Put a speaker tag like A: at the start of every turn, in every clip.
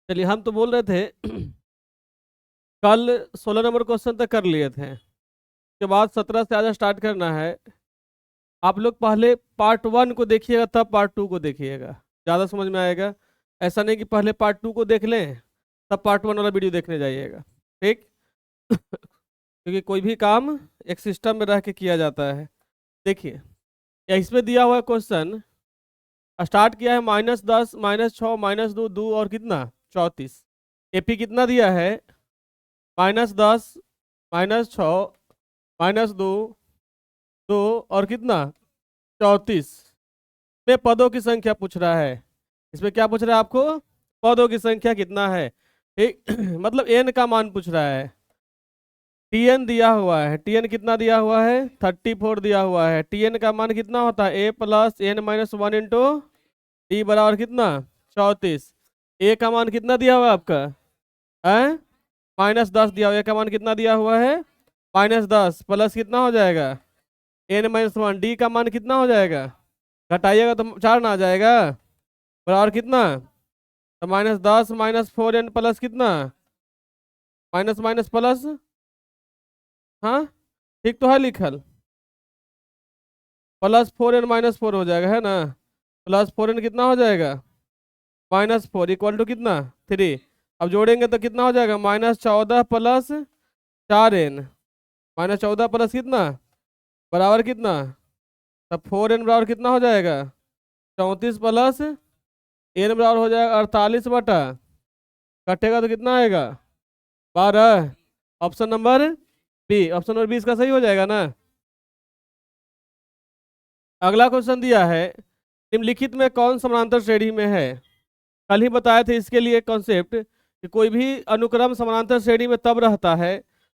A: चलिए, हम तो बोल रहे थे कल 16 नंबर क्वेश्चन तक कर लिए थे। उसके बाद 17 से आज स्टार्ट करना है। आप लोग पहले पार्ट 1 को देखिएगा, तब पार्ट 2 को देखिएगा, ज़्यादा समझ में आएगा। ऐसा नहीं कि पहले पार्ट 2 को देख लें तब पार्ट 1 वाला वीडियो देखने जाइएगा। ठीक। क्योंकि कोई भी काम एक सिस्टम में रह के किया जाता है। देखिए, या इसमें दिया हुआ क्वेश्चन स्टार्ट किया है -10 -6 -2 2 और कितना 34। एपी कितना दिया है? -10 -6 -2 2 और कितना 34 में पदों की संख्या पूछ रहा है। इसमें क्या पूछ रहा है आपको? पदों की संख्या कितना है। ठीक। मतलब एन का मान पूछ रहा है। टीएन दिया हुआ है। टीएन कितना दिया हुआ है? 34 दिया हुआ है। टीएन का मान कितना होता है? a+n-1 इंटू टी बराबर कितना 34। ए का मान कितना दिया हुआ है आपका? है -10 दिया हुआ है। ए का मान कितना दिया हुआ है? -10 प्लस कितना हो जाएगा? n-1। डी का मान कितना हो जाएगा? घटाइएगा तो 4 ना आ जाएगा। बराबर कितना? तो -10 -4n प्लस कितना? Minus minus plus. हाँ, ठीक तो है लिखल। +4n -4 हो जाएगा, है ना। +4n कितना हो जाएगा? -4 इक्वल टू कितना 3। अब जोड़ेंगे तो कितना हो जाएगा? -14 प्लस 4n। -14 प्लस कितना बराबर कितना? तब 4n बराबर कितना हो जाएगा? 34 प्लस n बराबर हो जाएगा 48 बटा, कटेगा तो कितना आएगा? 12। Option number B. Option number B इसका सही हो जाएगा ना। अगला क्वेश्चन दिया है, निम्नलिखित में कौन समानांतर श्रेणी में है? कल ही बताए थे इसके लिए कॉन्सेप्ट कि कोई भी अनुक्रम समानांतर श्रेणी में तब रहता है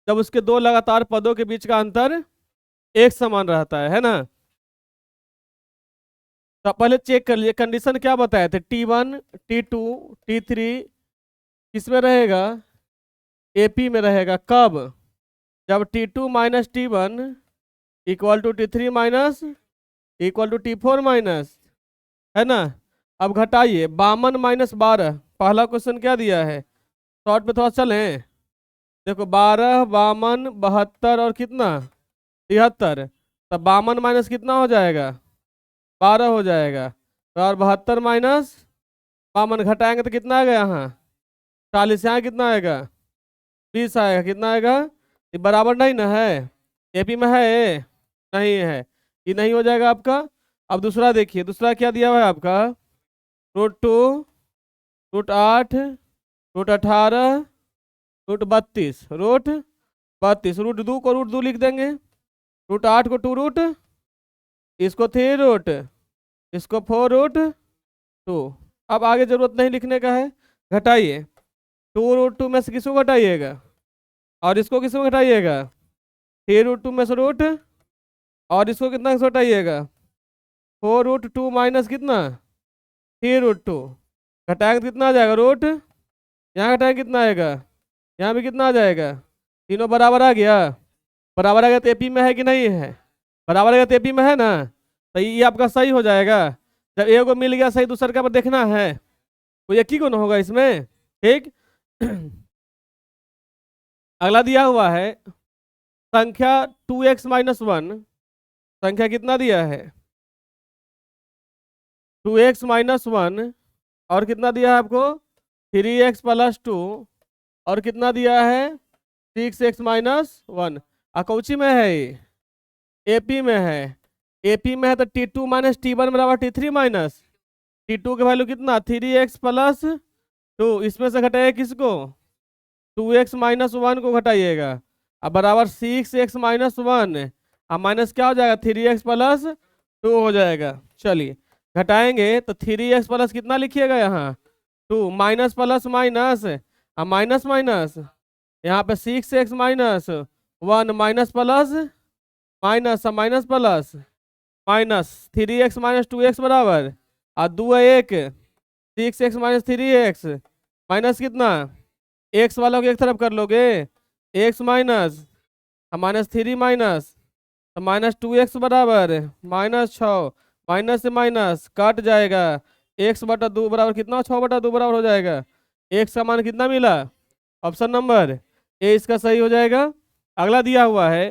A: जब उसके दो लगातार पदों के बीच का अंतर एक समान रहता है ना। तो पहले चेक कर लिए कंडीशन क्या बताए थे। T1 T2 T3 किसमें रहेगा? एपी में रहेगा। कब? जब T2 minus T1 equal to T3 minus equal to T4 minus, है ना। अब घटाइए 52 -12। पहला क्वेश्चन क्या दिया है? शॉर्ट पे थोड़ा चलें। देखो 12 52 72 और कितना 73। तब 52 माइनस कितना हो जाएगा? 12 हो जाएगा। तो और 72 माइनस 52 घटाएंगे तो कितना आएगा यहाँ? 40। यहाँ कितना आएगा? 20 आएगा। कितना आएगा? ये बराबर नहीं ना है। एपी में है ये? नहीं है। ये नहीं हो जाएगा आपका। अब दूसरा देखिए, दूसरा क्या दिया हुआ है आपका? √2 √8 √18 √32 √32 को √2 लिख देंगे। √8 को 2 रूट, इसको 3 रूट, इसको 4 √2। अब आगे जरूरत नहीं लिखने का है। घटाइए 2 √2 में से किसको घटाइएगा और इसको किसको घटाइएगा? 3 √2 में से रूट और इसको कितना घटाइएगा? 4 √2 माइनस कितना 3 √2। घटाएंगे तो कितना आ जाएगा? रूट। यहाँ घटाएंगे कितना आएगा? यहाँ भी कितना आ जाएगा? तीनों बराबर आ गया। बराबर आ गया तो एपी में है कि नहीं है? बराबर आ गया तो एपी में है ना। तो ये आपका सही हो जाएगा। जब ए को मिल गया सही, दूसरे का पर देखना है, कोई एक ही को ना होगा इसमें। ठीक। अगला दिया हुआ है संख्या 2x - 1। संख्या कितना दिया है? 2x - 1 और कितना दिया है आपको? 3x + 2 और कितना दिया है? 6x - 1। कौची में है ये? एपी में है। एपी में है तो T2 - T1 बराबर T3 माइनस T2 के वैल्यू कितना 3x + 2। इसमें से घटाइए किसको? 2x - 1 को घटाइएगा। अब बराबर 6x - 1। अब माइनस क्या हो जाएगा? 3x + 2 हो जाएगा। चलिए घटाएंगे तो 3x प्लस कितना लिखिएगा यहाँ? 2 माइनस प्लस माइनस, अब माइनस माइनस यहाँ पे 6x - 1 minus plus minus minus plus minus 3x - 2x बराबर 2 1 6x - 3x माइनस कितना x वाला को एक तरफ कर लोगे x माइनस -3 माइनस -2x बराबर -6 माइनस से माइनस कट जाएगा। x/2 बराबर कितना 6/2 बराबर हो जाएगा। x का मान कितना मिला? ऑप्शन नंबर ए इसका सही हो जाएगा। अगला दिया हुआ है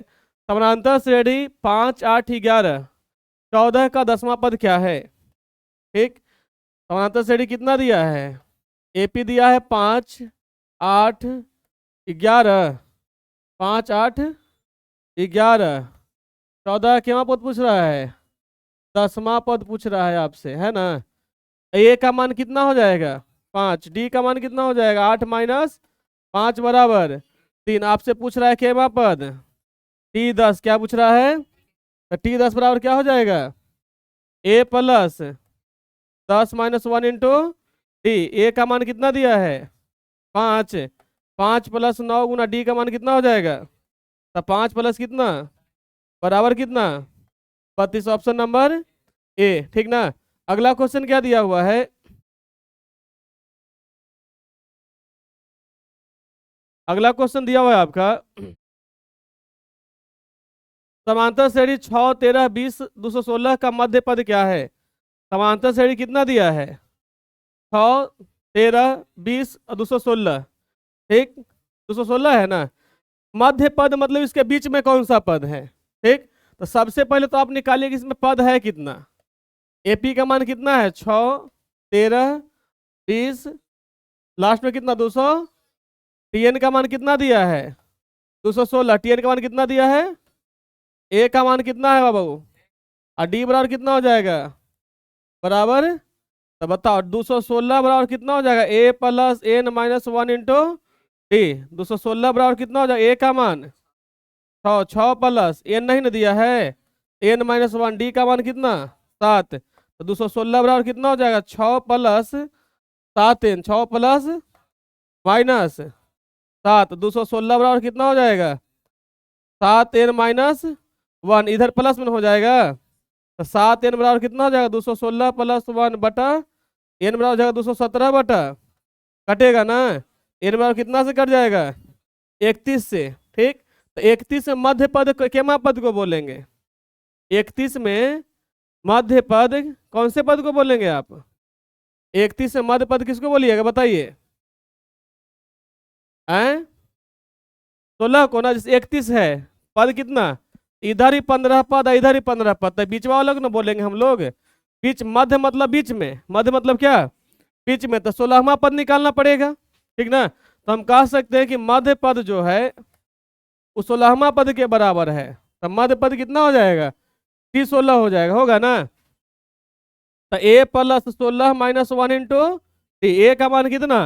A: समानांतर श्रेणी 5 8 11 14 का 10वां पद क्या है? ठीक, समानांतर श्रेणी कितना दिया है? एपी दिया है 5 8 11, 5 8 11, 14 केवां पद पूछ रहा है? 10वां पद पूछ रहा है आपसे, है ना। ए का मान कितना हो जाएगा? 5। डी का मान कितना हो जाएगा? 8 माइनस 5 बराबर 3। आपसे पूछ रहा है केवां पद? टी 10 क्या पूछ रहा है? तो टी 10 बराबर क्या हो जाएगा? A plus 10 minus 1 into D. ए का मान कितना दिया है? 5। 5 प्लस 9 गुना डी का मान कितना हो जाएगा? तो 5 प्लस कितना बराबर कितना? 32। ऑप्शन नंबर ए, ठीक ना। अगला क्वेश्चन क्या दिया हुआ है? अगला क्वेश्चन दिया हुआ है आपका समांतर श्रेणी 6 13 20 216 का मध्य पद क्या है? समांतर श्रेणी कितना दिया है? 6 13 20 और 216, ठीक। 216 है ना। मध्य पद मतलब इसके बीच में कौन सा पद है? ठीक, तो सबसे पहले तो आप निकालिए कि इसमें पद है कितना। एपी का मान कितना है? 6 13 20, लास्ट में कितना 200। टीएन का मान कितना दिया है? 216। टीएन का मान कितना दिया है? ए का मान कितना है बाबू? और डी बराबर कितना हो जाएगा? बराबर, तो बताओ 216 बराबर कितना हो जाएगा? A plus N minus 1 into D. 216 बराबर कितना हो जाएगा? ए का मान 6, 6 प्लस एन नहीं ना दिया है, एन माइनस 1। डी का मान कितना? 7। तो 216 बराबर कितना हो जाएगा? 6 प्लस 7 एन, 6 प्लस माइनस 7। 216 बराबर कितना हो जाएगा? 7 एन माइनस 1, इधर प्लस में हो जाएगा। तो 7 एन बराबर कितना हो जाएगा? 216 प्लस 1 बटा एन बराबर हो जाएगा 217 बटा, कटेगा ना। एन बराबर कितना से कट जाएगा? 31 से, ठीक। तो 31 में मध्य पद केमा पद को बोलेंगे? 31 में मध्य पद कौन से पद को बोलेंगे आप? 31 में मध्य पद किसको बोलिएगा बताइए? हैं? 16 को ना, जैसे 31 है पद कितना, इधर ही 15 पद इधर ही 15 पद, तो बीच वाला लोग ना बोलेंगे हम लोग। बीच, मध्य मतलब बीच में, मध्य मतलब क्या? बीच में। तो 16वां पद निकालना पड़ेगा, ठीक ना। तो हम कह सकते हैं कि मध्य पद जो है वो 16वां पद के बराबर है। तो मध्य पद कितना हो जाएगा? टी 16 हो जाएगा, होगा ना। तो ए प्लस 16 माइनस 1 इंटू डी। ए का मान कितना?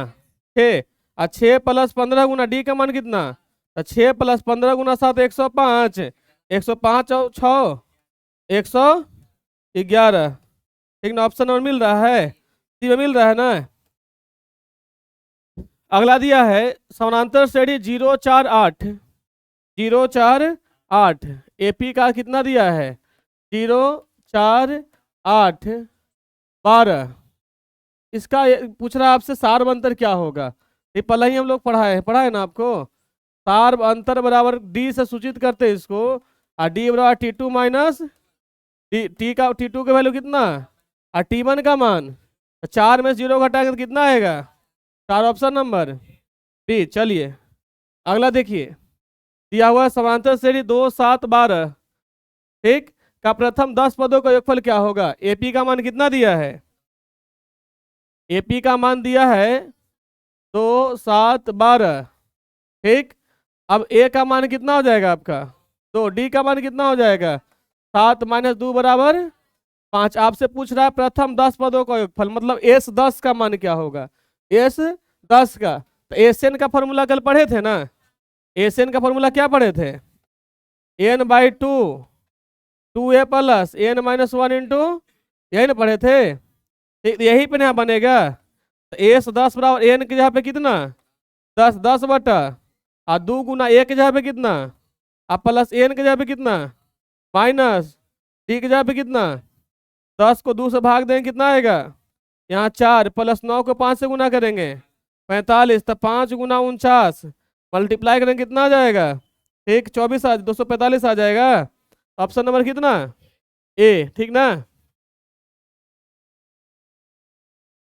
A: 6। और 6 प्लस 15 गुना डी का मान कितना? तो 6 प्लस 15 गुना 7 105। 105 और 6 111, ठीक ना। ऑप्शन नंबर मिल रहा है, सी में मिल रहा है ना। अगला दिया है समानांतर श्रेणी 0 4 8 0 4 8। एपी का कितना दिया है? 0 4 8 12। इसका पूछ रहा है आपसे सार अंतर क्या होगा। ये पहले ही हम लोग पढ़ा है ना आपको। सार अंतर बराबर डी से सूचित करते हैं इसको, और डी बराबर T2 माइनस T2 का वैल्यू कितना, और T1 का मान। 4 में 0 घटाएंगे तो कितना आएगा? 4। Option number D. चलिए अगला देखिए, दिया हुआ समांतर श्रेणी 2 7 12, ठीक, का प्रथम 10 पदों का योगफल क्या होगा? एपी का मान कितना दिया है? एपी का मान दिया है 2 7 12, ठीक। अब ए का मान कितना हो जाएगा आपका? 2। डी का मान कितना हो जाएगा? 7 माइनस 2 बराबर 5। आपसे पूछ रहा है प्रथम 10 पदों का योगफल, मतलब एस 10 का मान क्या होगा? एस 10 का। तो एसएन का फॉर्मूला कल पढ़े थे ना। एसएन का फॉर्मूला क्या पढ़े थे? N by 2 2a plus N minus 1 into, यही ना पढ़े थे। यही पे ना बनेगा। तो एस 10 बराबर एन की जगह पे कितना? 10 10 बटा, और 2 गुना ए की जगह पे कितना, अब प्लस एन की जगह पे कितना, माइनस टी की जगह पे कितना, 10 को 2 से भाग देंगे कितना आएगा? यहाँ 4 प्लस 9 को 5 से गुना करेंगे 45। तो 5 गुना 49 मल्टीप्लाई करेंगे कितना आ जाएगा? 24 245 आ जाएगा। ऑप्शन नंबर कितना? ए, ठीक ना।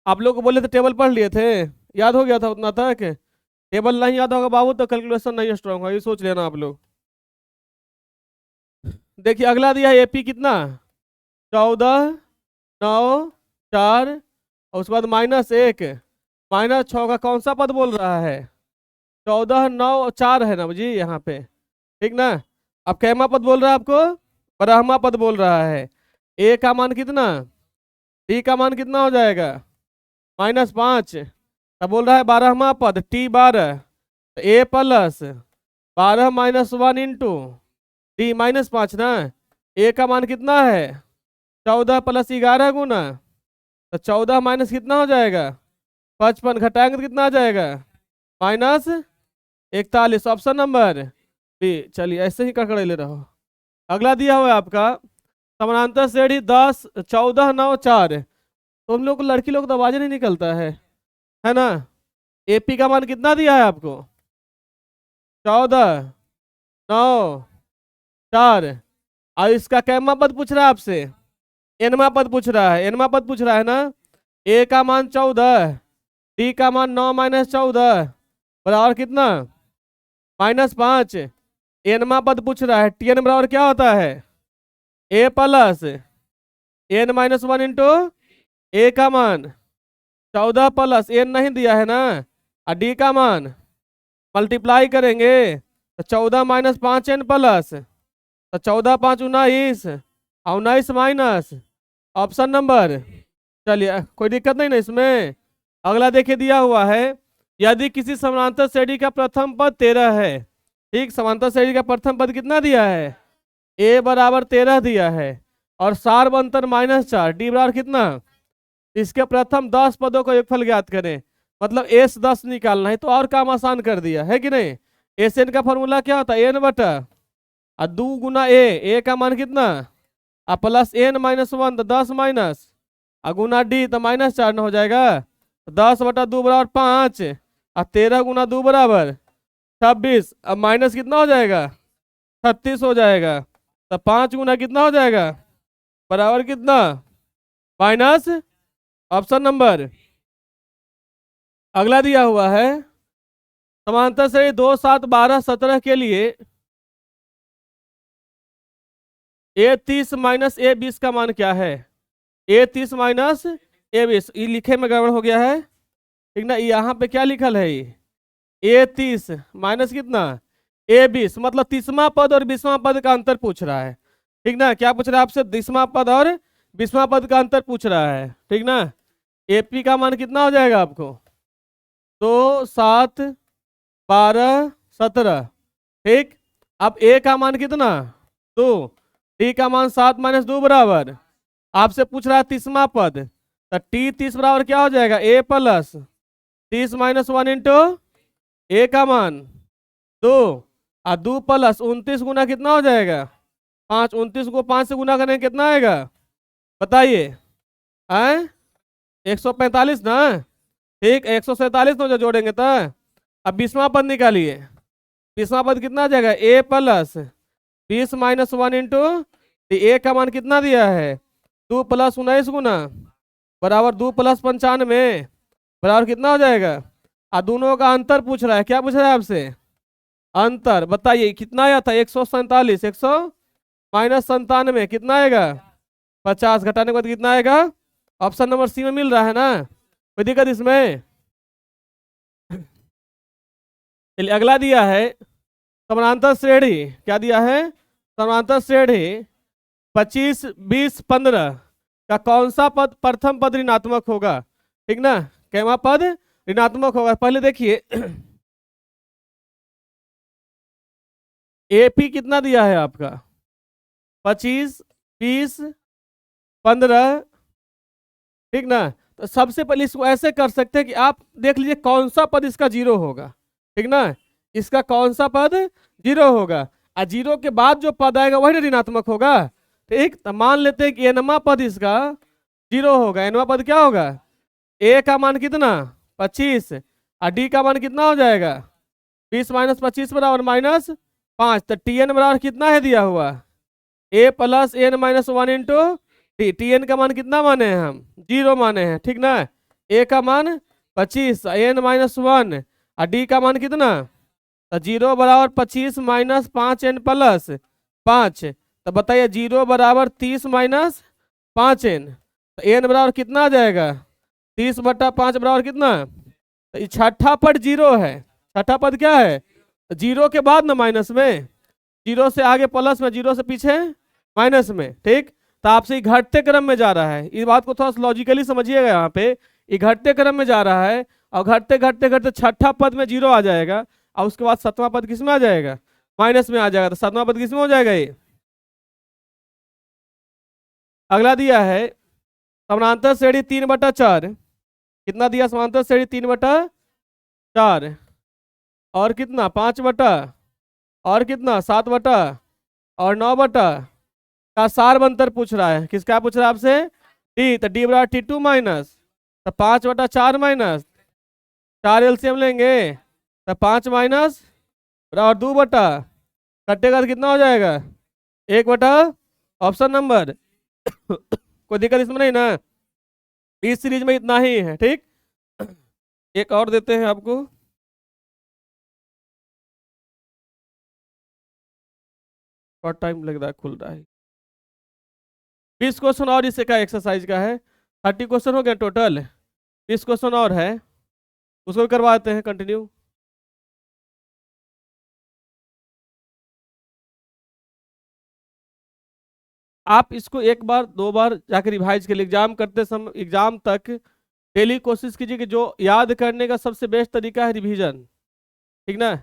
A: आप लोग बोले थे टेबल पढ़ लिए थे, याद हो गया था उतना तक? टेबल नहीं याद होगा बाबू तो कैलकुलेशन नहीं स्ट्रांग होगा, ये सोच लेना आप लोग। देखिए अगला दिया है एपी कितना, 14, 9, 4, और उसके बाद -1, -6 का कौन सा पद बोल रहा है? 14, 9 और 4 है ना जी यहाँ पे, ठीक ना। अब कैमा पद बोल रहा है आपको? ब्रह्मा पद बोल रहा है। ए का मान कितना, टी का मान कितना हो जाएगा? -5। अब बोल रहा है 12वां पद टी 12, तो ए प्लस 12 -1 इंटू टी -5 ना। ए का मान कितना है? 14 + 11 गुना, तो 14 माइनस कितना हो जाएगा? 55, घटाएंगे तो कितना आ जाएगा? -41। Option number B. चलिए ऐसे ही कड़कड़े ले रहो। अगला दिया हुआ है आपका समानांतर श्रेणी 10, 14, 9, 4। तो हम लोग को लड़की लोग तो आवाज नहीं निकलता है ना। एपी का मान कितना दिया है आपको? 14, 9, 4। और इसका कैमा पद पूछ रहा है आपसे? एनमा पद पूछ रहा है, एनमा पद पूछ रहा है ना। ए का मान 14, डी का मान 9 - 14 बराबर कितना? -5। एनमा पद पूछ रहा है, टी एन बराबर क्या होता है? ए प्लस एन -1 इंटू ए का मान 14 प्लस एन नहीं दिया है ना, और डी का मान मल्टीप्लाई करेंगे तो 14 -5 एन प्लस, तो 14 5 19, और 19 माइनस। ऑप्शन नंबर, चलिए कोई दिक्कत नहीं ना इसमें। अगला देखिए दिया हुआ है, यदि किसी समानांतर श्रेणी का प्रथम पद 13 है, ठीक, समांतर श्रेणी का प्रथम पद कितना दिया है? ए बराबर 13 दिया है, और सार्वंतर -4, डी बराबर कितना? इसके प्रथम 10 पदों का योगफल ज्ञात करें, मतलब एस 10 निकालना है, तो और काम आसान कर दिया है कि नहीं। एस एन का फॉर्मूला क्या होता है? एन बटा 2 गुना ए का मान कितना, प्लस एन -1 तो 10 माइनस, गुना डी तो -4 हो जाएगा, 10 बटा 2 बराबर 5, और 13 गुना 2 बराबर 26। अब माइनस कितना हो जाएगा? 36 हो जाएगा, तो 5 गुना कितना हो जाएगा? बराबर कितना? माइनस। Option number. अगला दिया हुआ है समांतर श्रेणी 2, 7, 12, 17 के लिए A30 - A20 का मान क्या है? A30 - A20, ये लिखे में गड़बड़ हो गया है, ठीक ना। यहाँ पे क्या लिखल है? ये A30 माइनस कितना? A20, मतलब 30वां पद और 20वां पद का अंतर पूछ रहा है, ठीक ना। क्या पूछ रहा है आपसे? 30वां पद और 20वां पद का अंतर पूछ रहा है, ठीक ना। एपी का मान कितना हो जाएगा आपको? 2, 7, 12, 17, ठीक। अब ए का मान कितना? 2, टी का मान 7 - 2 बराबर, आपसे पूछ रहा है 30वां पद, तो टी 30 बराबर क्या हो जाएगा? ए प्लस 30 -1 इंटू ए का मान 2, और 2 प्लस 29 गुना कितना हो जाएगा? 5। 29 को 5 से गुना करेंगे कितना आएगा? बताइए। 145 ना, ठीक। 147 तो जो जोड़ेंगे तो। अब 20वां पद निकालिए। 20वां पद कितना आ जाएगा? ए प्लस 20 -1 इंटू ए का मान कितना दिया है? 2 + 19 गुना बराबर 2 + 95 बराबर कितना हो जाएगा? और दोनों का अंतर पूछ रहा है। क्या पूछ रहा है आपसे? अंतर। बताइए कितना आया था? 147, 100 -97 कितना आएगा? 50, घटाने के बाद कितना आएगा? ऑप्शन नंबर सी में मिल रहा है ना, कोई दिक्कत इसमें? चलिए अगला दिया है समानांतर श्रेणी, क्या दिया है? समानांतर श्रेणी 25, 20, 15 का कौन सा पद प्रथम पद ऋणात्मक होगा, ठीक ना। कैमा पद ऋणात्मक होगा? पहले देखिए एपी कितना दिया है आपका? 25, 20, 15, ठीक ना। तो सबसे पहले इसको ऐसे कर सकते हैं कि आप देख लीजिए कौन सा पद इसका 0 होगा, ठीक ना। इसका कौन सा पद 0 होगा, और 0 के बाद जो पद आएगा वही ऋणात्मक होगा, ठीक। तो मान लेते हैं कि एनमा पद इसका 0 होगा। एनमा पद क्या होगा? ए का मान कितना? 25, और डी का मान कितना हो जाएगा? 20 - 25 बराबर -5। तो टी एन बराबर कितना है दिया हुआ? A plus N -1 into T. T N का मान कितना माने हैं हम? 0 माने हैं, ठीक ना। ए का मान 25 n माइनस 1 और डी का मान कितना, तो 0 बराबर 25 माइनस 5n प्लस 5, तो बताइए 0 बराबर 30 माइनस 5n, तो n बराबर कितना आ जाएगा, 30/5 बराबर कितना, तो ये छठा पद 0 है, छठा पद क्या है, 0 के बाद ना माइनस में, 0 से आगे प्लस में, 0 से पीछे माइनस में, ठीक। तो आपसे ये घटते क्रम में जा रहा है, इस बात को थोड़ा सा लॉजिकली समझिएगा, यहाँ पे ये घटते क्रम में जा रहा है और घटते घटते घटते छठा पद में 0 आ जाएगा और उसके बाद सातवां पद किसमें आ जाएगा, माइनस में आ जाएगा, तो सातवां पद किसमें हो जाएगा ये। अगला दिया है समानांतर श्रेणी 3/4, कितना दिया, समानांतर श्रेणी 3/4 और कितना 5 और कितना 7 और 9 का सारबंतर पूछ रहा है, किसका पूछ रहा है आपसे, डी, तो डी बराबर T2 माइनस, तो 5/4 माइनस 4 एलसीएम लेंगे, तो 5 माइनस और 2 कटेगा तो कितना हो जाएगा 1 ऑप्शन नंबर कोई दिक्कत इसमें नहीं ना, इस सीरीज में इतना ही है, ठीक। एक और देते हैं आपको, बहुत टाइम लग रहा है, खुल रहा है। 20 क्वेश्चन और इससे का एक्सरसाइज का है, 30 क्वेश्चन हो गया टोटल, 20 क्वेश्चन और है, उसको भी करवाते हैं कंटिन्यू। आप इसको एक बार दो बार जाकर रिवाइज के लिए एग्जाम करते समय, एग्जाम तक डेली कोशिश कीजिए कि जो याद करने का सबसे बेस्ट तरीका है रिवीजन, ठीक ना।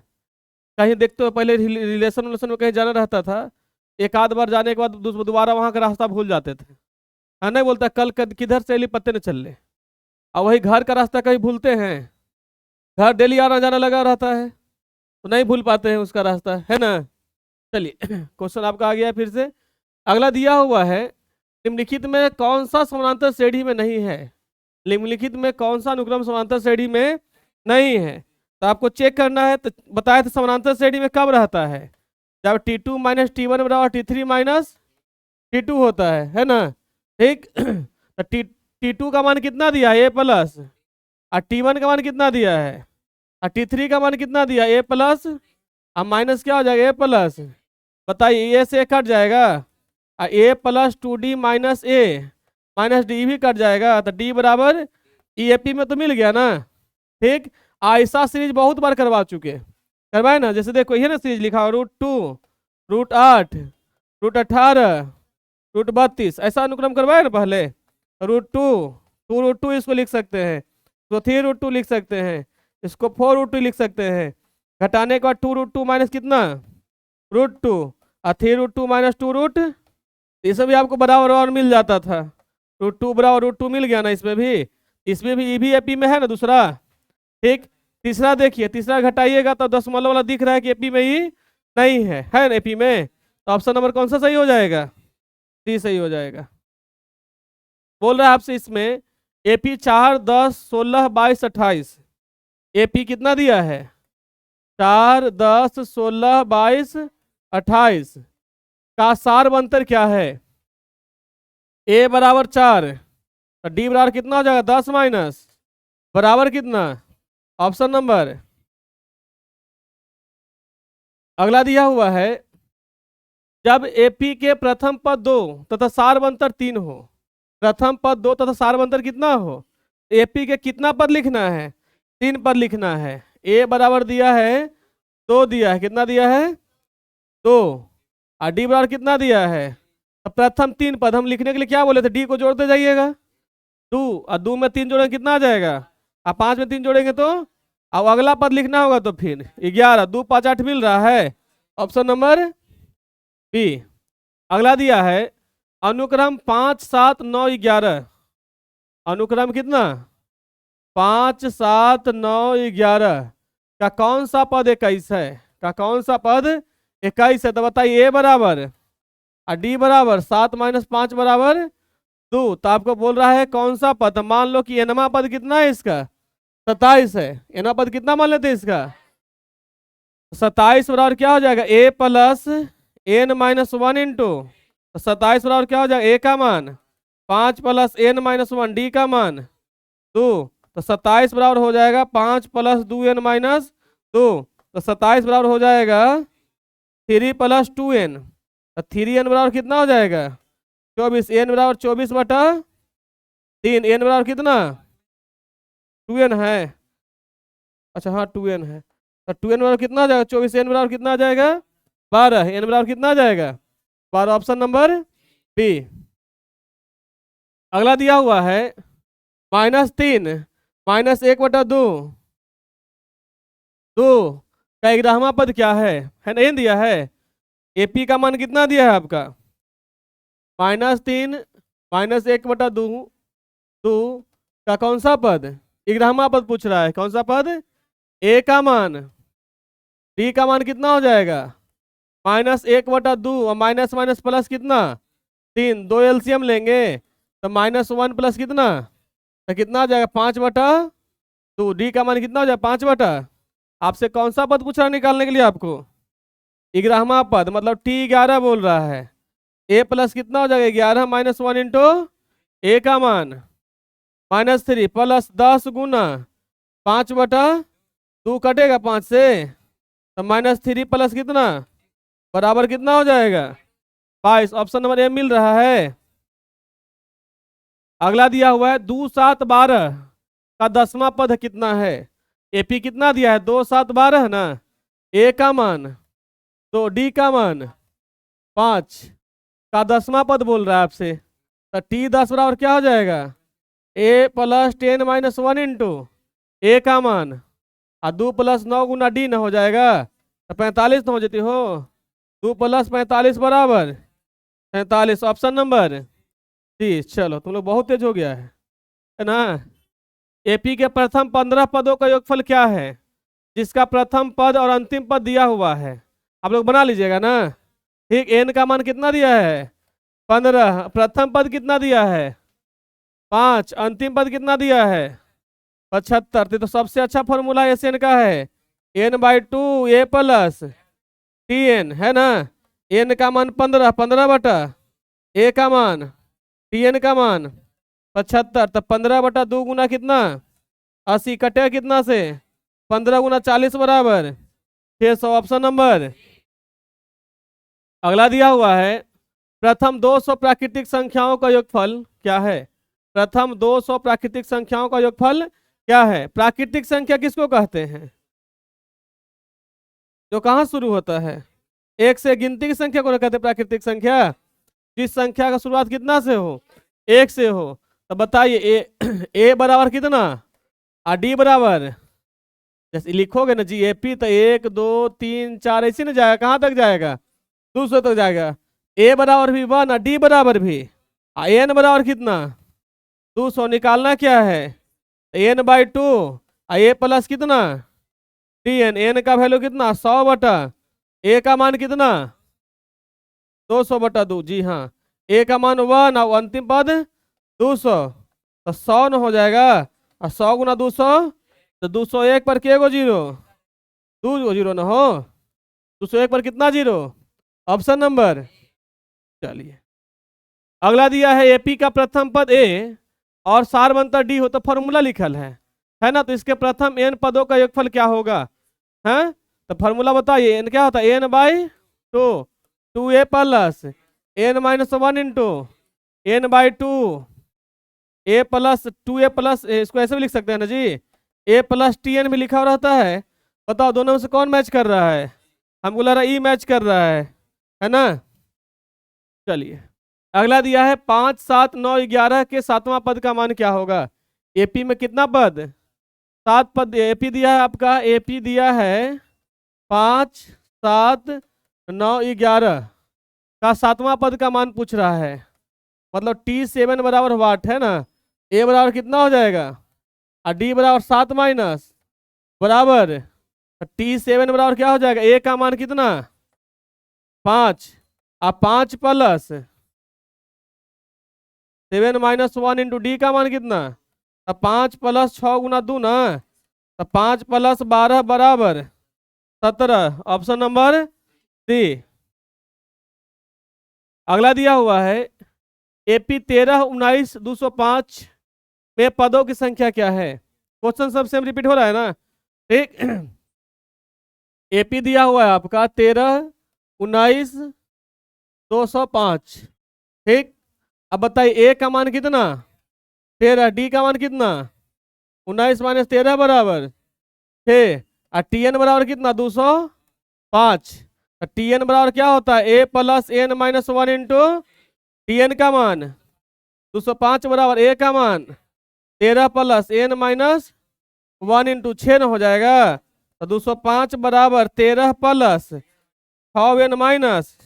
A: कहीं देखते हो पहले रिलेशन में कहीं जाना रहता था, एक आध बार जाने के बाद दोबारा वहां का रास्ता भूल जाते थे, है नहीं, बोलता कल किधर से पत्ते न चल ले, और वही घर का रास्ता कहीं भूलते हैं, घर डेली आना जाना लगा रहता है तो नहीं भूल पाते हैं उसका रास्ता, है ना। चलिए क्वेश्चन आपका आ गया फिर से। अगला दिया हुआ है निम्नलिखित में कौन सा समानांतर श्रेणी में नहीं है, निम्नलिखित में कौन सा अनुक्रम समानांतर श्रेणी में नहीं है, तो आपको चेक करना है। तो बताया था समानांतर श्रेणी में कब रहता है, जब T2 माइनस T1 बराबर T3 माइनस T2 होता है ना, ठीक। तो T2 का मान कितना दिया है A प्लस, और T1 का मान कितना दिया है, और T3 का मान कितना दिया A प्लस, अब माइनस क्या हो जाएगा A प्लस, बताइए A से कट जाएगा, और A plus 2D minus A minus D भी कट जाएगा, तो D बराबर EAP में तो मिल गया ना, ठीक। ऐसा सीरीज बहुत बार करवा चुके, करवाए ना, जैसे देखो ये ना सीरीज लिखा हो √2 √8 √18 √32, ऐसा अनुक्रम करवाए ना पहले, √2 2 √2 इसको लिख सकते हैं, तो 3 √2 लिख सकते हैं, इसको 4 √2 लिख सकते हैं, घटाने के बाद 2 √2 माइनस कितना √2 और 3 √2 माइनस 2 ये सब भी आपको बराबर बराबर मिल जाता था, √2 बराबर √2 मिल गया ना, इसमें भी EVAP में है ना दूसरा, ठीक। तीसरा देखिए, तीसरा घटाइएगा तो दशमलव वाला दिख रहा है कि एपी में ही नहीं है ना एपी में, तो ऑप्शन नंबर कौन सा सही हो जाएगा, डी सही हो जाएगा। बोल रहा है आपसे इसमें एपी 4 10 16 22 28, एपी कितना दिया है 4 10 16 22 28 का सारबंतर क्या है, ए बराबर 4, तो डी बराबर कितना हो जाएगा 10 माइनस बराबर कितना, ऑप्शन नंबर। अगला दिया हुआ है जब एपी के प्रथम पद 2 तथा सारबंतर 3 हो, प्रथम पद 2 तथा सारबंतर कितना हो, एपी के कितना पद लिखना है 3 पद लिखना है, ए बराबर दिया है 2 दिया है, कितना दिया है 2, और डी बराबर कितना दिया है, अब प्रथम 3 पद हम लिखने के लिए क्या बोले थे, डी को जोड़ते जाइएगा, 2 और 2 में 3 जोड़ेंगे कितना आ जाएगा, अब 5 में 3 जोड़ेंगे तो, अब अगला पद लिखना होगा तो फिर 11 2 5 8 मिल रहा है, ऑप्शन नंबर बी। अगला दिया है अनुक्रम 5 7 9 11, अनुक्रम कितना 5 7 9 11 का कौन सा पद 21 है, का कौन सा पद 21 है, तो बताइए ए बराबर और डी बराबर 7 माइनस 5 बराबर 2, तो आपको बोल रहा है कौन सा पद, मान लो कि एनमा पद कितना है इसका 27 है, एनमा पद कितना मान लेते हैं इसका 27 बराबर क्या हो जाएगा A plus N minus 1 into, 27 बराबर क्या हो जाएगा ए का मान 5 प्लस एन माइनस 1 डी का मान 2, तो 27 बराबर हो जाएगा 5 प्लस 2n माइनस 2। तो 27 बराबर हो जाएगा 3 प्लस 2n। तो 3n बराबर कितना हो जाएगा 24। n बराबर 24/3। n बराबर कितना 2n है। अच्छा हाँ 2n है। तो 2n बराबर कितना आ जाएगा 24। n बराबर कितना आ जाएगा 12। n बराबर कितना आ जाएगा 12। Option number B. अगला दिया हुआ है -3 -1/2। 2 का ग्यारहवां पद क्या है ना n दिया है। एपी का मान कितना दिया है आपका -3 -1/2। 2 का कौन सा पद 11वां पद पूछ रहा है। कौन सा पद ए का मान। डी का मान कितना हो जाएगा -1/2 और माइनस माइनस प्लस कितना 3। 2 एलसीएम लेंगे तो -1 प्लस कितना तो कितना आ जाएगा 5/2। डी का मान कितना हो जाएगा 5/। आपसे कौन सा पद पूछ रहा है निकालने के लिए आपको 11वां पद मतलब T11 बोल रहा है। ए प्लस कितना हो जाएगा 11 - 1 इंटू ए का मान -3 प्लस 10 गुना 5/2 कटेगा 5 से तो -3 प्लस कितना बराबर कितना हो जाएगा 22। ऑप्शन नंबर ए मिल रहा है। अगला दिया हुआ है 2 7 12 का 10वां पद कितना है। एपी कितना दिया है 2 7 12 है ना। ए का मान तो डी का मान 5 का 10वां पद बोल रहा है आपसे। तो T10 बराबर क्या हो जाएगा ए प्लस 10 - 1 इंटू ए का मान 2 प्लस 9 गुना डी न हो जाएगा तो 45 न हो जाती हो। 2 प्लस 45 बराबर 45। Option number D. चलो तुम लोग बहुत तेज हो गया है ना। एपी के प्रथम 15 पदों का योगफल क्या है जिसका प्रथम पद और अंतिम पद दिया हुआ है। आप लोग बना लीजिएगा ना। ठीक एन का मान कितना दिया है 15। प्रथम पद कितना दिया है 5। अंतिम पद कितना दिया है 75। तो सबसे अच्छा फॉर्मूला एस एन का है n/2 ए प्लस टी एन है ना। एन का मान 15 15/। ए का मान टी एन का मान 75। तो 15/2 गुना कितना 80 कटेगा कितना से 15 गुना 40 बराबर 600। Option number. अगला दिया हुआ है प्रथम 200 प्राकृतिक संख्याओं का योगफल क्या है। प्रथम 200 प्राकृतिक संख्याओं का योगफल क्या है। प्राकृतिक संख्या किसको कहते हैं जो कहाँ शुरू होता है एक से। गिनती की संख्या को कहते हैं प्राकृतिक संख्या जिस संख्या का शुरुआत कितना से हो एक से हो। तो बताइए ए बराबर कितना और डी बराबर जैसे लिखोगे ना जी एपी तो 1 2 3 4 ऐसे ना जाएगा कहाँ तक जाएगा 200 तक जाएगा। ए बराबर भी 1 और डी बराबर भी एन बराबर कितना 200 निकालना क्या है n/2 ए प्लस कितना टी एन। एन का वैल्यू कितना 100/। ए का मान कितना 200/2। जी हाँ ए का मान 1 और अंतिम पद 200 तो 100 न हो जाएगा और 100 गुना 200 तो 201 पर के गो जीरो 2 गो जीरो न हो 201 पर कितना जीरो। Option number. चलिए अगला दिया है एपी का प्रथम पद ए और सारवंतर डी हो तो फॉर्मूला लिखल है ना। तो इसके प्रथम एन पदों का योगफल क्या होगा है। तो फॉर्मूला बताइए एन क्या होता है n/2 2a plus n - 1 into n/2 ए प्लस 2a प्लस इसको ऐसे भी लिख सकते हैं ना जी ए प्लस टी एन भी लिखा रहता है। बताओ दोनों में से कौन मैच कर रहा है हमको लग रहा है ई मैच कर रहा है ना। चलिए अगला दिया है 5 7 9 11 के 7वां पद का मान क्या होगा। एपी में कितना पद 7 पद एपी दिया है आपका। एपी दिया है 5 7 9 11 का 7वां पद का मान पूछ रहा है। मतलब T7 बराबर वाट है ना। ए बराबर कितना हो जाएगा और डी बराबर 7 माइनस बराबर T7 बराबर क्या हो जाएगा ए का मान कितना 5 और 5 प्लस 7 - 1 इंटू डी का मान कितना 5 प्लस 6 गुना 2 ना तो 5 प्लस 12 बराबर 17। Option number C. अगला दिया हुआ है एपी 13 19 205 में पदों की संख्या क्या है। क्वेश्चन सब सेम रिपीट हो रहा है ना, ठीक। एपी दिया हुआ है आपका 13, 19, 205, ठीक। अब बताइए ए का मान कितना, 13, डी का मान कितना, 19 माइनस 13 बराबर 6, और टी एन बराबर कितना 205। टी एन बराबर क्या होता है, A plus N minus 1 into T N का मान 205 बराबर ए का मान 13 प्लस एन माइनस 1 इंटू 6 हो जाएगा। तो 205 बराबर 13 प्लस 6 एन माइनस,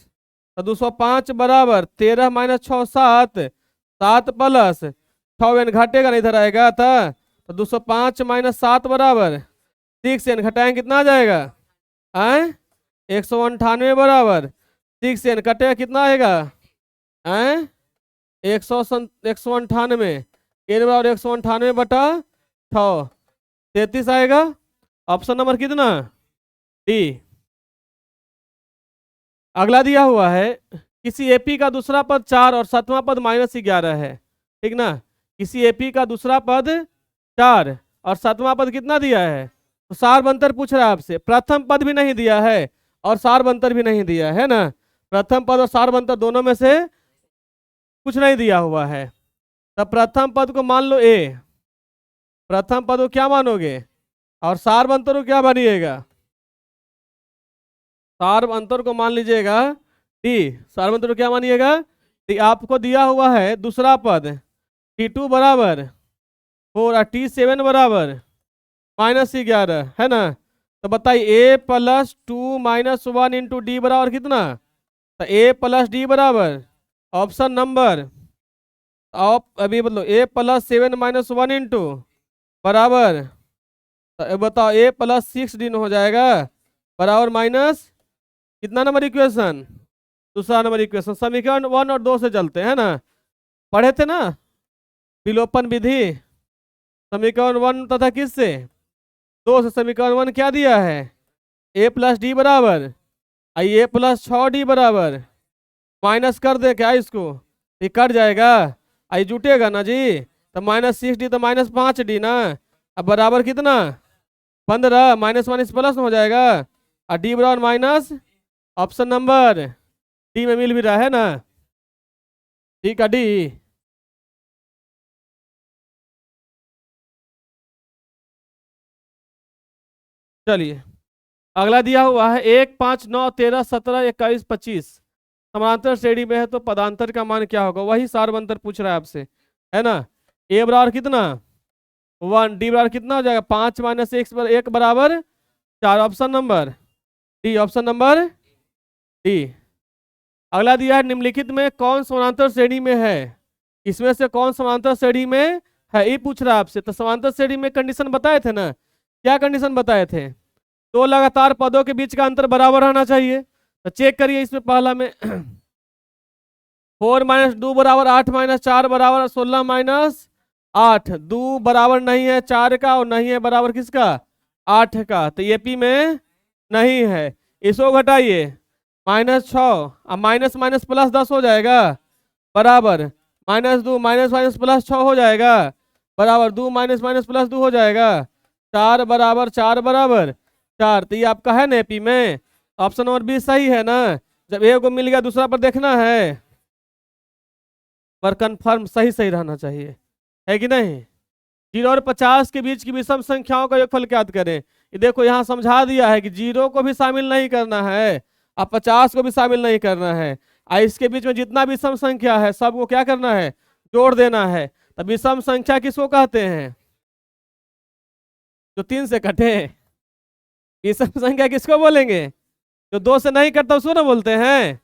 A: तो 205 बराबर 13 माइनस 6 7, 7 प्लस 6 एन घटेगा ना इधर आएगा था, तो 205 माइनस 7 बराबर 6 एन घटाएंगे कितना आ जाएगा, आए 198 बराबर 6 एन कटेगा कितना आएगा, आए 198 एन बराबर 198 बटा 6, 33 आएगा। ऑप्शन नंबर कितना, डी। अगला दिया हुआ है किसी एपी का दूसरा पद 4 और सातवां पद -11 है, ठीक ना। किसी एपी का दूसरा पद 4 और सातवां पद कितना दिया है, तो सारबंतर पूछ रहा है आपसे। प्रथम पद भी नहीं दिया है और सारबंतर भी नहीं दिया है ना, प्रथम पद और सारबंतर दोनों में से कुछ नहीं दिया हुआ है। तब प्रथम पद को मान लो ए, प्रथम पद को क्या मानोगे, और सारबंतर को क्या मानिएगा, सारबंतर को मान लीजिएगा टी, सारबंतर को क्या मानिएगा टी। आपको दिया हुआ है दूसरा पद T2 बराबर 4 और T7 बराबर -11 है ना। तो बताइए ए प्लस 2 माइनस 1 इंटू डी बराबर कितना, तो ए प्लस डी बराबर ऑप्शन नंबर अभी मतलब ए प्लस 7 माइनस 1 इंटू बराबर, तो बताओ ए प्लस 6 डी हो जाएगा बराबर माइनस कितना नंबर इक्वेशन, दूसरा नंबर इक्वेशन। समीकरण 1 और 2 से चलते हैं ना, पढ़े थे ना विलोपन विधि, समीकरण 1 तथा किससे 2 से। समीकरण 1 क्या दिया है, ए प्लस डी बराबर आई ए प्लस 6 डी बराबर, माइनस कर दे क्या इसको, ये कट जाएगा, आई जुटेगा ना जी, तो -6 डी तो -5 डी ना, अब बराबर कितना 15, माइनस माइनस प्लस हो जाएगा, और डी बराबर माइनस ऑप्शन नंबर डी में मिल भी रहा है ना, ठीक है डी। चलिए अगला दिया हुआ है 1, 5, 9, 13, 17, 21, 25 समांतर श्रेणी में है, तो पदांतर का मान क्या होगा, वही सारबंतर पूछ रहा है आपसे, है ना। ए बराबर कितना 1, डी बराबर कितना हो जाएगा 5 माइनस 1 बराबर 4, option number D, option number D. अगला दिया है निम्नलिखित में कौन समांतर श्रेणी में है, इसमें से कौन समांतर श्रेणी में है, ये पूछ रहा है आपसे। तो समांतर श्रेणी में कंडीशन बताए थे ना, क्या कंडीशन बताए थे, दो लगातार पदों के बीच का अंतर बराबर रहना चाहिए। तो चेक करिए इसमें पहला में 4 माइनस 2 बराबर 8 माइनस 4 बराबर 16 माइनस 8, 2 बराबर नहीं है 4 का और नहीं है बराबर किसका 8 का, तो ये पी में नहीं है। इसको घटाइए -6 अब माइनस माइनस प्लस 10 हो जाएगा बराबर -2 माइनस माइनस प्लस 6 हो जाएगा बराबर 2 माइनस माइनस प्लस 2 हो जाएगा 4 बराबर 4 बराबर 4। तो ये आपका है ना एपी में, ऑप्शन नंबर बी सही है ना। जब ए को मिल गया दूसरा पर देखना है, पर कंफर्म सही सही रहना चाहिए, है कि नहीं। 0 और 50 के बीच की विषम संख्याओं का योगफल ज्ञात करें। ये देखो यहाँ समझा दिया है कि 0 को भी शामिल नहीं करना है और 50 को भी शामिल नहीं करना है, और इसके बीच में जितना विषम संख्या है सबको क्या करना है जोड़ देना है। तो विषम संख्या किसको कहते हैं, जो 3 से कटे। विषम संख्या किसको बोलेंगे, जो 2 से नहीं कटता उसको ना बोलते हैं।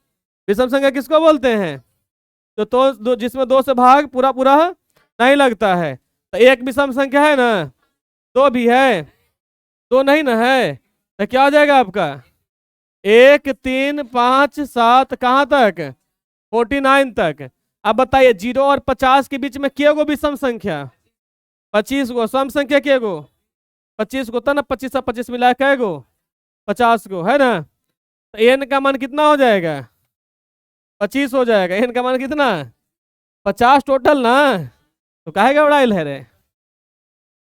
A: विषम संख्या किसको बोलते हैं, तो जिसमें 2 से भाग पूरा पूरा नहीं लगता है। तो एक विषम संख्या है ना, 2 भी है, 2 नहीं ना है, तो क्या हो जाएगा आपका 1, 3, 5, 7 कहाँ तक 49 तक। अब बताइए 0 और 50 के बीच में क्या गो विषम संख्या 25 गो, सम संख्या क्या गो 25 गो, तो ना 25 और 25 मिला कै गो 50 गो है ना। तो एन का मान कितना हो जाएगा 25 हो जाएगा, एन का मान कितना 50 टोटल ना, तो काहे घबराइल है रे।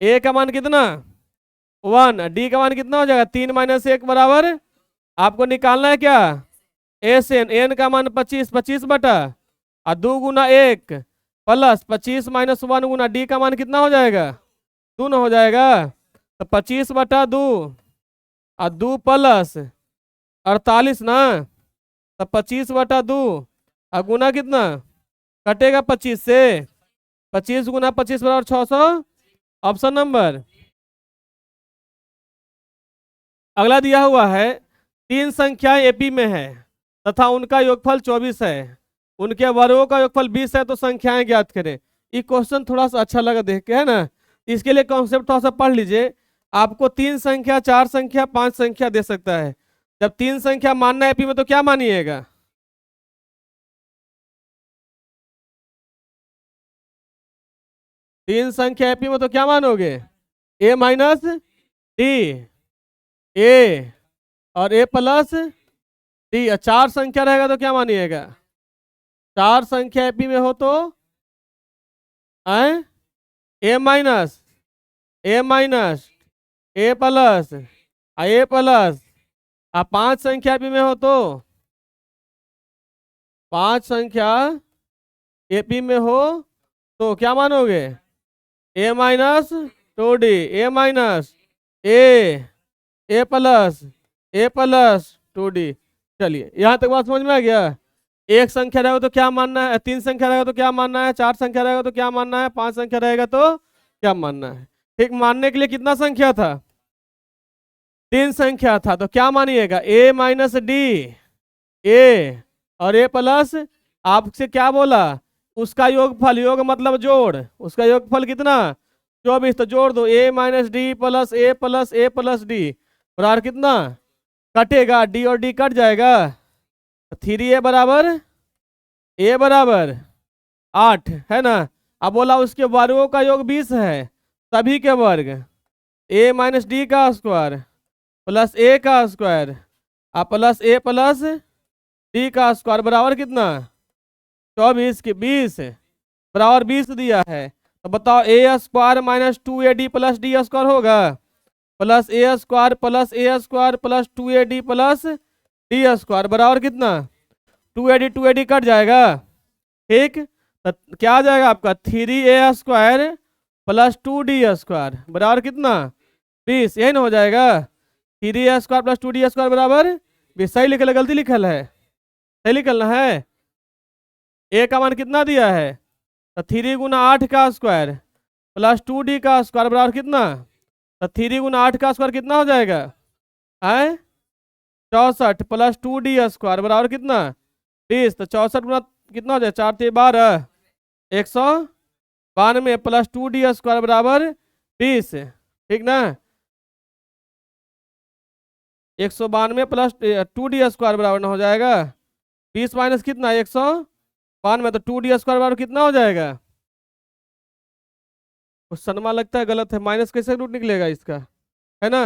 A: ए का मान कितना 1, डी का मान कितना हो जाएगा 3 माइनस 1 बराबर, आपको निकालना है क्या एस एन, एन का मान 25, 25 बटा 2 गुना 1 प्लस 25 माइनस 1 गुना डी का मान कितना हो जाएगा 2 न हो जाएगा, तो 25 बटा 2 और 2 प्लस 48 ना, तो 25 बटा 2 और गुना कितना कटेगा 25 से, 25 गुना 25 बराबर 600, ऑप्शन नंबर। अगला दिया हुआ है 3 संख्याएं एपी में है तथा उनका योगफल 24 है, उनके वर्गों का योगफल 20 है, तो संख्याएं ज्ञात करें। ये क्वेश्चन थोड़ा सा अच्छा लगा देख के, है ना। इसके लिए कॉन्सेप्ट थोड़ा सा पढ़ लीजिए। आपको 3 संख्या, 4 संख्या, 5 संख्या दे सकता है। जब 3 संख्या मानना है एपी में तो क्या मानिएगा 3 संख्या एपी में तो क्या मानोगे ए माइनस डी, ए और ए प्लस डी। 4 संख्या रहेगा तो क्या मानिएगा 4 संख्या एपी में हो तो ए माइनस ए माइनस ए प्लस ए प्लस। 5 संख्या एपी में हो तो 5 संख्या एपी में हो तो क्या मानोगे ए माइनस टू डी, ए माइनस ए प्लस टू डी। चलिए यहाँ तक बात समझ में आ गया। एक संख्या रहेगा तो क्या मानना है, 3 संख्या रहेगा तो क्या मानना है, 4 संख्या रहेगा तो क्या मानना है, 5 संख्या रहेगा तो क्या मानना है। ठीक, मानने के लिए कितना संख्या था 3 संख्या था, तो क्या मानिएगा ए माइनस डी, ए और ए प्लस। आपसे क्या बोला उसका योगफल, योग मतलब जोड़, उसका योगफल कितना 24, तो जोड़ दो ए माइनस डी प्लस ए प्लस डी बराबर कितना कटेगा, डी और डी कट जाएगा, 3a बराबर ए बराबर 8 है ना। अब बोला उसके वर्गों का योग 20 है, सभी के वर्ग ए माइनस डी का स्क्वायर प्लस ए का स्क्वायर प्लस ए प्लस डी का स्क्वायर बराबर कितना 24 के 20 बराबर 20 दिया है। तो बताओ A square minus 2ad plus D square होगा, plus A square plus 2ad plus D square बराबर कितना 2ad कट जाएगा। ठीक, तो क्या आ जाएगा आपका 3a square plus 2d square बराबर कितना 20, यही ना हो जाएगा। 3a square plus 2d square बराबर 20। सही लिखल है गलती लिखल है, सही लिखना है। ए का मान कितना दिया है, तो 3 गुना 8 का स्क्वायर प्लस 2d का स्क्वायर बराबर कितना, तो 3 गुना 8 का स्क्वायर कितना हो जाएगा 64 प्लस 2d स्क्वायर बराबर कितना 20, तो 64 गुना कितना हो जाएगा 4 12 192 प्लस 2d स्क्वायर बराबर 20। ठीक ना, 192 प्लस 2d स्क्वायर बराबर ना हो जाएगा 20 माइनस कितना 192, तो 2d स्क्वायर बराबर कितना हो जाएगा। सनमा लगता है गलत है, माइनस कैसे रूट निकलेगा इसका, है ना।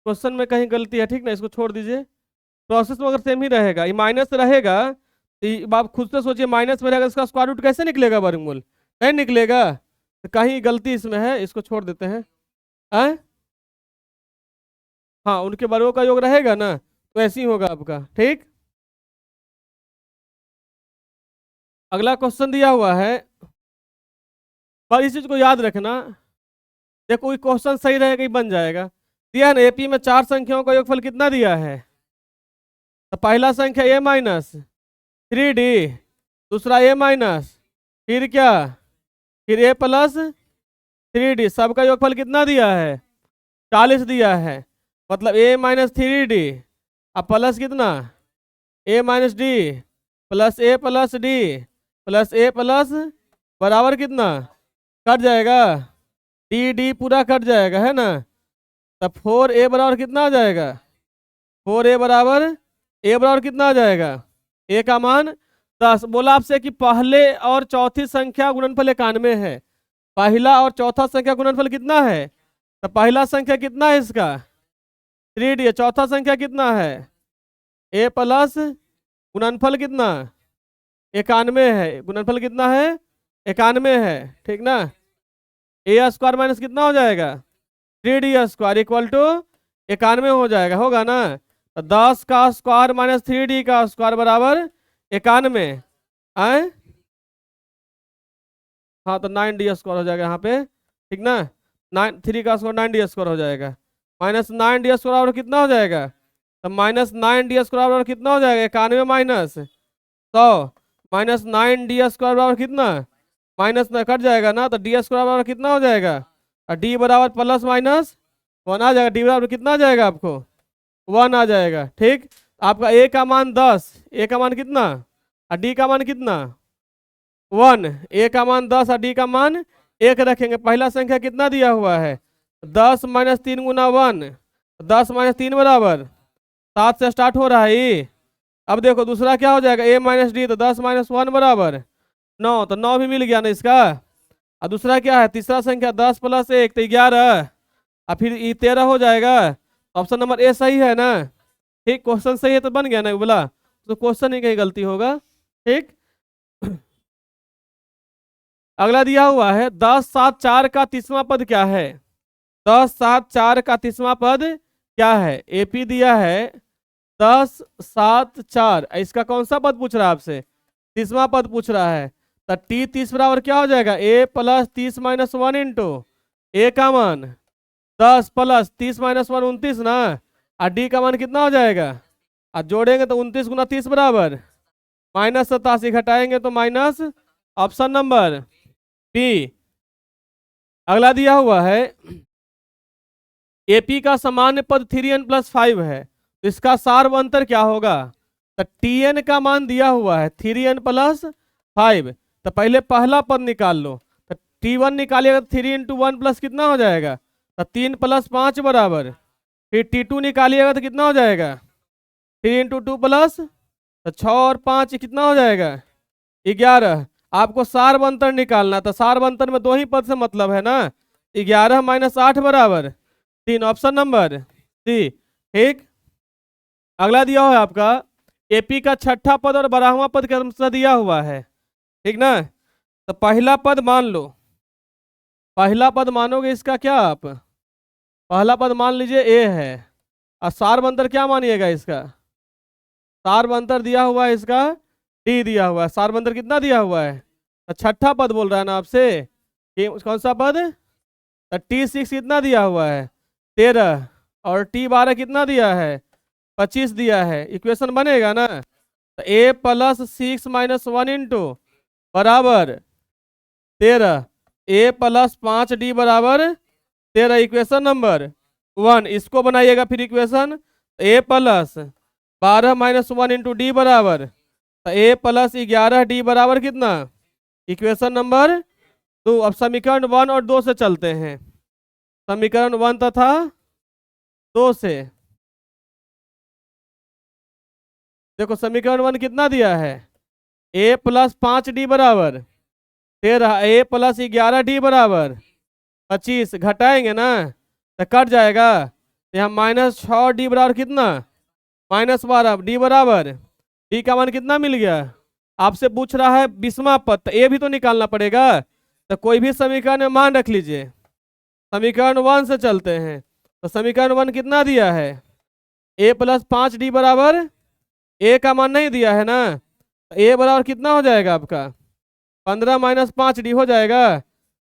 A: क्वेश्चन में कहीं गलती है, ठीक ना, इसको छोड़ दीजिए। प्रोसेस में अगर सेम ही रहेगा, ये माइनस रहेगा तो आप खुद से सोचिए माइनस में रहेगा इसका स्क्वायर रूट कैसे निकलेगा वर्गमूल, नहीं निकलेगा। तो कहीं गलती इसमें है, इसको छोड़ देते हैं। हाँ, उनके वर्गों का योग रहेगा ना, तो ऐसे ही होगा आपका। ठीक, अगला क्वेश्चन दिया हुआ है, पर इस चीज को याद रखना। देखो ये क्वेश्चन सही रहेगा ही बन जाएगा। दिया है ना एपी में 4 संख्याओं का योगफल कितना दिया है, तो पहला संख्या ए माइनस 3d, दूसरा ए माइनस फिर क्या फिर ए प्लस 3d, सबका योगफल कितना दिया है 40 दिया है। मतलब ए माइनस 3d अब प्लस कितना ए माइनस डी प्लस ए प्लस डी प्लस ए प्लस बराबर कितना कट जाएगा, डी डी पूरा कट जाएगा, है ना। तब 4a बराबर कितना आ जाएगा 4a बराबर कितना आ जाएगा ए का मान 10। बोला आपसे कि पहले और चौथी संख्या गुणनफल 91 है, पहला और चौथा संख्या गुणनफल कितना है, तो पहला संख्या कितना है इसका 3d, चौथा संख्या कितना है ए प्लस गुणनफल कितना 91 है, गुणनफल कितना है 91 है। ठीक ना, ए स्क्वायर माइनस कितना हो जाएगा 3d² इक्वल टू 91 हो जाएगा, होगा ना। तो 10 का स्क्वायर माइनस 3d का स्क्वायर बराबर 91 आए। हाँ तो 9d² हो जाएगा यहाँ पे, ठीक ना। 3 का स्क्वायर 9d² हो जाएगा, माइनस 9d² बराबर कितना हो जाएगा, तो माइनस 9d² बराबर कितना हो जाएगा 91 माइनस 100, माइनस 9d² बराबर कितना, माइनस ना कट जाएगा ना, तो d² बराबर कितना हो जाएगा, और d बराबर प्लस माइनस 1 आ जाएगा, d बराबर कितना आ जाएगा आपको 1 आ जाएगा, ठीक। आपका a का मान 10, a का मान कितना और d का मान कितना 1, a का मान 10 और d का मान 1 रखेंगे। पहला संख्या कितना दिया हुआ है 10 माइनस 3 गुना 1, 10 माइनस 3 बराबर 7 से स्टार्ट हो रहा है ये। अब देखो दूसरा क्या हो जाएगा a माइनस डी, तो 10 माइनस 1 बराबर 9, तो 9 भी मिल गया ना इसका। और दूसरा क्या है तीसरा संख्या 10 प्लस 1 तो 11, और फिर ये 13 हो जाएगा। ऑप्शन नंबर ए सही है ना, ठीक। क्वेश्चन सही है तो बन गया ना बोला, तो क्वेश्चन ही कहीं गलती होगा, ठीक। अगला दिया हुआ है 10 7 4 का तीसरा पद क्या है, 10 7 4 का तीसरा पद क्या है। एपी दिया है 10 7 4, इसका कौन सा पद पूछ रहा है आपसे, तीसरा पद पूछ रहा है। तो टी 30 बराबर क्या हो जाएगा a प्लस 30 माइनस 1 इंटू ए का मान 10 प्लस 30 माइनस 1 29 ना, और डी का मान कितना हो जाएगा, और जोड़ेंगे तो 29 गुना 30 बराबर माइनस 87, घटाएंगे तो माइनस, ऑप्शन नंबर बी। अगला दिया हुआ है एपी का सामान्य पद 3n प्लस 5 है, तो इसका सार्व अंतर क्या होगा। तो tn का मान दिया हुआ है 3n प्लस 5, तो पहले पहला पद निकाल लो। तो t1 निकालिएगा तो 3 इंटू 1 प्लस कितना हो जाएगा, तो 3 प्लस 5 बराबर, फिर t2 निकालिएगा तो कितना हो जाएगा 3 इंटू 2 प्लस, तो 6 और 5 कितना हो जाएगा 11। आपको सार्व अंतर निकालना, तो सार्व अंतर में दो ही पद से मतलब है ना, 11 माइनस 8 बराबर 3, ऑप्शन नंबर सी, ठीक। अगला दिया हुआ है आपका एपी का छठा पद और 12वां पद क्रम से दिया हुआ है, ठीक ना। तो पहला पद मान लो, पहला पद मानोगे इसका क्या आप, पहला पद मान लीजिए ए है, और सार्व अंतर क्या मानिएगा इसका, सार्व अंतर दिया हुआ है इसका डी दिया हुआ है, सार्व अंतर कितना दिया हुआ है, तो छठा पद बोल रहा है ना आपसे कि कौन सा पद, तो t6 कितना दिया हुआ है 13, और t12 कितना दिया है 25 दिया है, इक्वेशन बनेगा ना। तो a प्लस 6 माइनस 1 इंटू बराबर 13, a प्लस 5d बराबर 13, इक्वेशन नंबर 1। इसको बनाइएगा फिर equation, a plus 12 minus 1 into D बराबर, तो a प्लस 11d बराबर कितना, इक्वेशन नंबर 2। अब समीकरण 1 और 2 से चलते हैं, समीकरण 1 तथा 2 से। देखो समीकरण 1 कितना दिया है a प्लस 5d बराबर 13, a प्लस 11d बराबर 25, घटाएंगे ना तो कट जाएगा, तो यहाँ माइनस 6d बराबर कितना माइनस 12, d बराबर d का मान कितना मिल गया, आपसे पूछ रहा है 20वां पद, तो a भी तो निकालना पड़ेगा। तो कोई भी समीकरण में मान रख लीजिए, समीकरण 1 से चलते हैं। तो समीकरण 1 कितना दिया है a प्लस 5d बराबर, a का मान नहीं दिया है ना, तो a बराबर कितना हो जाएगा आपका 15 माइनस 5d हो जाएगा,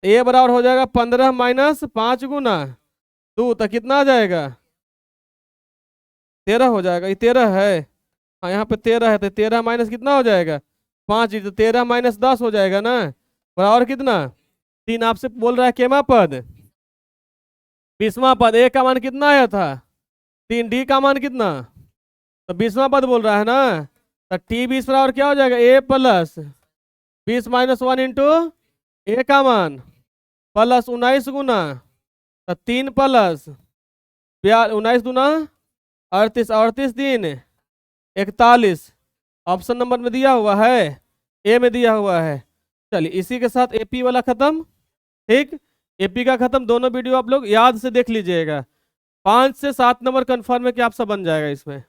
A: a बराबर हो जाएगा 15 माइनस 5 गुना 2, तो कितना आ जाएगा 13 हो जाएगा, ये 13 है, हाँ यहाँ पे 13 है, तो 13 माइनस कितना हो जाएगा 5, तो 13 माइनस 10 हो जाएगा ना, बराबर कितना 3। आपसे बोल रहा है केमा पद 20वां पद, a का मान कितना आया था 3, d का मान कितना, तो 20वां पद बोल रहा है ना, तो t20 बराबर क्या हो जाएगा a प्लस 20 माइनस 1 इंटू ए का मान प्लस 19 गुना, तो 3 प्लस 19 गुना 38, 38 3 41, ऑप्शन नंबर में दिया हुआ है, ए में दिया हुआ है। चलिए इसी के साथ एपी वाला खत्म, ठीक। एपी का खत्म, दोनों वीडियो आप लोग याद से देख लीजिएगा, 5 से 7 नंबर कंफर्म है कि आप सब बन जाएगा इसमें,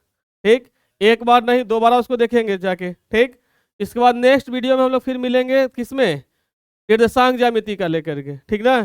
A: ठीक। एक बार नहीं दोबारा उसको देखेंगे जाके, ठीक। इसके बाद नेक्स्ट वीडियो में हम लोग फिर मिलेंगे किसमें, निर्देशांक ज्यामिति का लेकर के, ठीक ना।